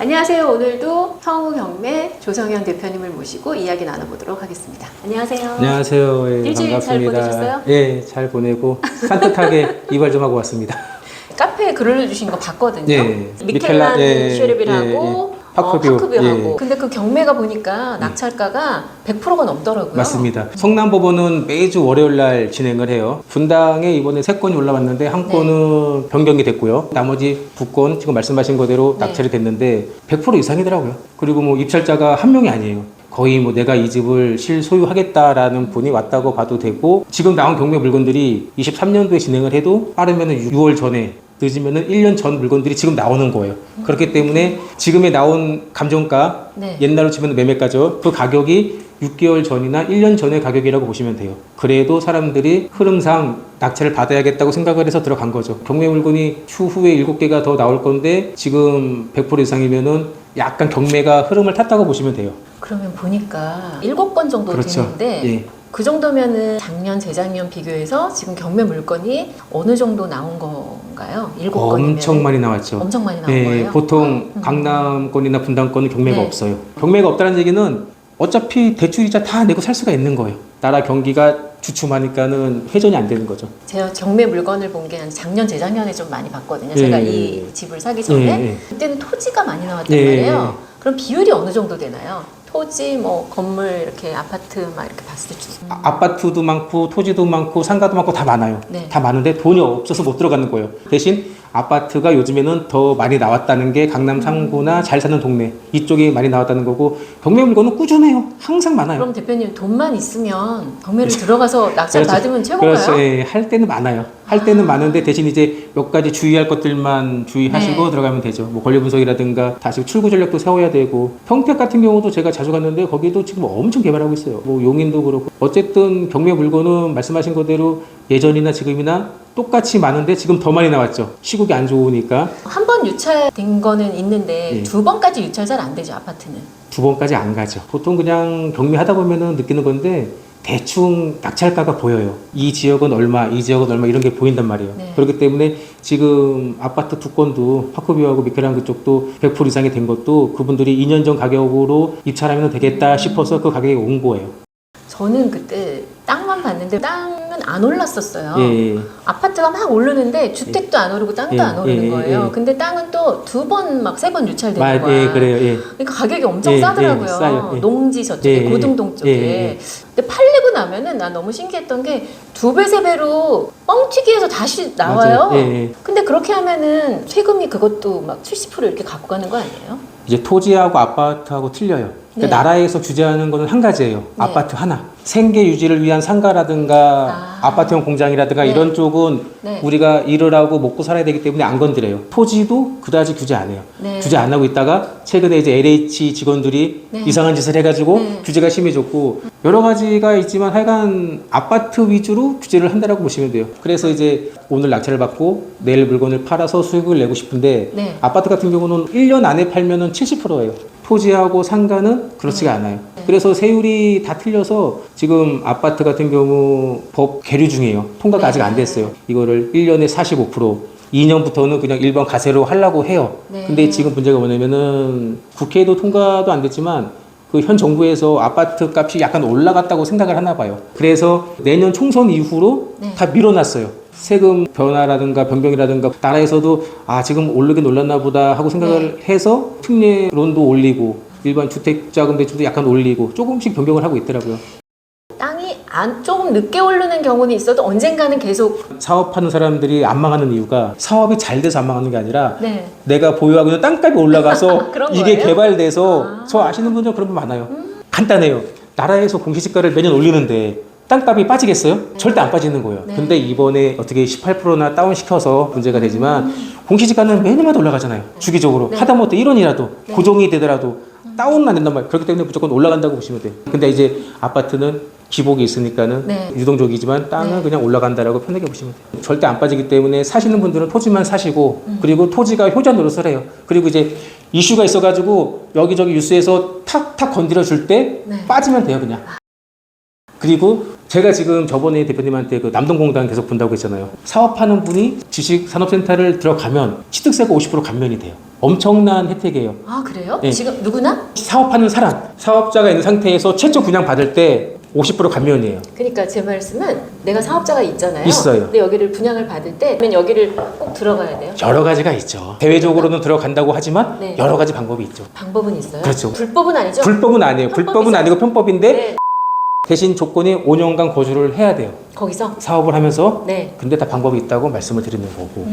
안녕하세요. 오늘도 성우경매 조성현 대표님을 모시고 이야기 나눠보도록 하겠습니다. 안녕하세요. 안녕하세요. 예, 일주일 반갑습니다. 잘 보내셨어요? 예, 잘 보내고 산뜻하게 이발 좀 하고 왔습니다. 카페에 글 올려주신 거 봤거든요. 예, 미켈란 예, 쉐르빌하고 파크뷰하고. 파크뷰하고. 근데 그 경매가 보니까 낙찰가가 100%가 넘더라고요. 맞습니다. 성남법원은 매주 월요일 날 진행을 해요. 분당에 이번에 3건이 올라왔는데 한 건은 변경이 됐고요. 나머지 2건 지금 말씀하신 거대로 낙찰이 됐는데 100% 이상이더라고요. 그리고 뭐 입찰자가 한 명이 아니에요. 거의 뭐 내가 이 집을 실소유하겠다라는 분이 왔다고 봐도 되고, 지금 나온 경매 물건들이 23년도에 진행을 해도 빠르면은 6월 전에, 늦으면은 1년 전 물건들이 지금 나오는 거예요. 그렇기 때문에 지금에 나온 감정가, 옛날로 치면 매매가죠. 그 가격이 6개월 전이나 1년 전의 가격이라고 보시면 돼요. 그래도 사람들이 흐름상 낙찰을 받아야겠다고 생각을 해서 들어간 거죠. 경매 물건이 추후에 7개가 더 나올 건데 지금 100% 이상이면은 약간 경매가 흐름을 탔다고 보시면 돼요. 그러면 보니까 7건 정도 그렇죠. 되는데 예. 그 정도면은 작년, 재작년 비교해서 지금 경매 물건이 어느 정도 나온 건가요? 7건이면? 엄청 많이 나왔죠. 엄청 많이 나온 예, 거예요? 보통 강남권이나 분당권은 경매가 네. 없어요. 경매가 없다는 얘기는 어차피 대출이자 다 내고 살 수가 있는 거예요. 나라 경기가 주춤하니까는 회전이 안 되는 거죠. 제가 경매 물건을 본 게 한 작년, 재작년에 좀 많이 봤거든요. 예, 제가 예, 이 집을 사기 전에. 예. 그때는 토지가 많이 나왔단 예, 말이에요. 그럼 비율이 어느 정도 되나요? 토지, 뭐 건물, 이렇게 아파트 막 이렇게 봤을 때 아파트도 많고 토지도 많고 상가도 많고 다 많아요. 네. 다 많은데 돈이 없어서 못 들어가는 거예요. 대신 아파트가 요즘에는 더 많이 나왔다는 게 강남 상구나 잘 사는 동네 이쪽이 많이 나왔다는 거고, 경매 물건은 꾸준해요. 항상 많아요. 그럼 대표님 돈만 있으면 경매를 들어가서 낙찰 그렇죠. 받으면 최고인가요? 그렇죠. 예, 할 때는 많아요. 할 때는 많은데 대신 이제 몇 가지 주의할 것들만 주의하시고 네. 들어가면 되죠. 뭐 권리 분석이라든가 다시 출구 전략도 세워야 되고, 평택 같은 경우도 제가 자주 갔는데 거기도 지금 엄청 개발하고 있어요. 뭐 용인도 그렇고. 어쨌든 경매 물건은 말씀하신 거대로 예전이나 지금이나 똑같이 많은데 지금 더 많이 나왔죠. 시국이 안 좋으니까. 한 번 유찰된 거는 있는데 예. 2번까지 유찰 잘 안 되죠, 아파트는. 2번까지 안 가죠. 보통 그냥 경매하다 보면은 느끼는 건데 대충 낙찰가가 보여요. 이 지역은 얼마, 이 지역은 얼마, 이런 게 보인단 말이에요. 네. 그렇기 때문에 지금 아파트 2건도 파크뷰하고 미켈란 그쪽도 100% 이상이 된 것도 그분들이 2년 전 가격으로 입찰하면 되겠다 싶어서 그 가격에 온 거예요. 저는 그때 땅만 봤는데 땅은 안 올랐었어요. 예. 아파트가 막 오르는데 주택도 안 오르고 땅도 예, 안 오르는 예, 거예요. 예. 근데 땅은 또 2번 막 3번 유찰되는 거야. 예, 그래요. 예. 그러니까 가격이 엄청 예, 싸더라고요. 예, 싸요. 예. 농지 저쪽에, 예, 고등동 쪽에. 예. 근데 팔리고 나면은 난 너무 신기했던 게 2배, 3배로 뻥튀기해서 다시 나와요. 맞아요. 예, 예. 근데 그렇게 하면은 세금이 그것도 막 70% 이렇게 갖고 가는 거 아니에요? 이제 토지하고 아파트하고 틀려요. 그러니까 네. 나라에서 규제하는 거는 한 가지예요. 아파트 하나. 생계 유지를 위한 상가라든가 아파트형 공장이라든가 네. 이런 쪽은 네. 우리가 일을 하고 먹고 살아야 되기 때문에 안 건드려요. 토지도 그다지 규제 안 해요. 네. 규제 안 하고 있다가 최근에 이제 LH 직원들이 네. 이상한 짓을 해가지고 네. 규제가 심해졌고, 여러 가지가 있지만 하여간 아파트 위주로 규제를 한다라고 보시면 돼요. 그래서 이제 오늘 낙찰을 받고 내일 물건을 팔아서 수익을 내고 싶은데 네. 아파트 같은 경우는 1년 안에 팔면은 70%예요. 토지하고 상가는 그렇지가 않아요. 그래서 세율이 다 틀려서 지금 아파트 같은 경우 법 계류 중이에요. 통과가 아직 안 됐어요. 이거를 1년에 45%, 2년부터는 그냥 일반 과세로 하려고 해요. 네. 근데 지금 문제가 뭐냐면은 국회에도 통과도 안 됐지만 그 현 정부에서 아파트 값이 약간 올라갔다고 생각을 하나 봐요. 그래서 내년 총선 이후로 다 밀어놨어요. 세금 변화라든가 변경이라든가 나라에서도 지금 오르긴 올랐나 보다 하고 생각을 해서 특례론도 올리고 일반 주택자금 대출도 약간 올리고 조금씩 변경을 하고 있더라고요. 땅이 조금 늦게 오르는 경우는 있어도 언젠가는 계속 사업하는 사람들이 안 망하는 이유가 사업이 잘 돼서 안 망하는 게 아니라 네. 내가 보유하고 있는 땅값이 올라가서 그런 이게 거예요? 개발돼서 저 아시는 분들 그런 분 많아요. 간단해요. 나라에서 공시지가를 매년 올리는데 땅값이 빠지겠어요? 절대 안 빠지는 거예요. 네. 근데 이번에 어떻게 18%나 다운시켜서 문제가 되지만 공시지가는 매년마다 올라가잖아요. 주기적으로. 네. 하다못해 1원이라도 고정이 되더라도 다운은 안 된단 말이에요. 그렇기 때문에 무조건 올라간다고 보시면 돼요. 근데 이제 아파트는 기복이 있으니까는 유동적이지만 땅은 그냥 올라간다라고 편하게 보시면 돼요. 절대 안 빠지기 때문에 사시는 분들은 토지만 사시고, 그리고 토지가 효자 노릇을 해요. 그리고 이제 이슈가 있어가지고 여기저기 뉴스에서 탁탁 건드려 줄 때 빠지면 돼요, 그냥. 그리고 제가 지금 저번에 대표님한테 그 남동공단 계속 본다고 했잖아요. 사업하는 분이 주식산업센터를 들어가면 취득세가 50% 감면이 돼요. 엄청난 혜택이에요. 아, 그래요? 네. 지금 누구나? 사업하는 사람, 사업자가 있는 상태에서 최초 분양 받을 때 50% 감면이에요. 그러니까 제 말씀은 내가 사업자가 있잖아요. 있어요. 근데 여기를 분양을 받을 때 그러면 여기를 꼭 들어가야 돼요? 여러 가지가 있죠. 대외적으로는 들어간다고 하지만 네. 여러 가지 방법이 있죠. 방법은 있어요? 그렇죠. 불법은 아니죠? 불법은 아니에요. 불법은 아니고 편법인데 네. 대신 조건이 5년간 거주를 해야 돼요. 거기서? 사업을 하면서. 네. 근데 다 방법이 있다고 말씀을 드리는 거고.